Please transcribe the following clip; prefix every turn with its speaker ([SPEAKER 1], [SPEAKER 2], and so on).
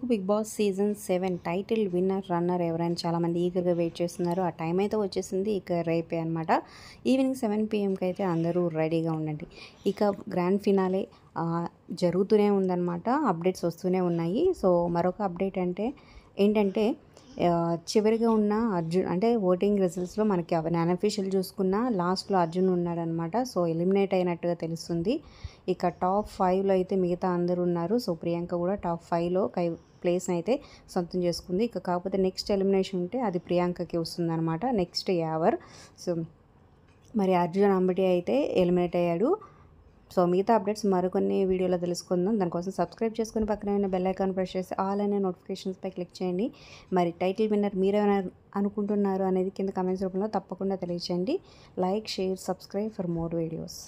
[SPEAKER 1] Telugu Bigg Boss season 7 title winner runner ఎవరైనా చాలామంది ఈగర్గా wait చేస్తున్నారు. ఆ టైం అయితే వచ్చేసింది. ఇక రేపే అనమాట. ఈవినింగ్ 7 PMకి అయితే అందరూ రెడీగా ఉండండి. ఇక గ్రాండ్ ఫినాలే జరుగుతూనే ఉందన్నమాట. అప్డేట్స్ వస్తూనే ఉన్నాయి. సో మరొక అప్డేట్ ఏంటంటే చివరిగా ఉన్న అర్జున్ అంటే ఓటింగ్ రిజల్ట్స్లో మనకి అన్అఫీషియల్ చూసుకున్న లాస్ట్లో అర్జున్ ఉన్నాడనమాట. సో ఎలిమినేట్ అయినట్టుగా తెలుస్తుంది. ఇక టాప్ 5లో అయితే మిగతా అందరూ ఉన్నారు. సో ప్రియాంక కూడా టాప్ 5లో ప్లేస్ని అయితే సొంతం చేసుకుంది. ఇక కాకపోతే నెక్స్ట్ ఎలిమినేషన్ ఉంటే అది ప్రియాంకకి వస్తుందన్నమాట. నెక్స్ట్ యావర్. సో మరి అర్జున్ అంబటి అయితే ఎలిమినేట్ అయ్యాడు. సో మిగతా అప్డేట్స్ మరికొన్ని వీడియోలో తెలుసుకుందాం. దానికోసం సబ్స్క్రైబ్ చేసుకుని పక్కనే ఉన్న బెల్ ఐకాన్ ప్రెస్ చేసి ఆల్ అనే నోటిఫికేషన్స్పై క్లిక్ చేయండి. మరి టైటిల్ విన్నర్ మీరేమైనా అనుకుంటున్నారు అనేది కింద కామెంట్స్ రూపంలో తప్పకుండా తెలియచేయండి. Like, share, subscribe for more videos.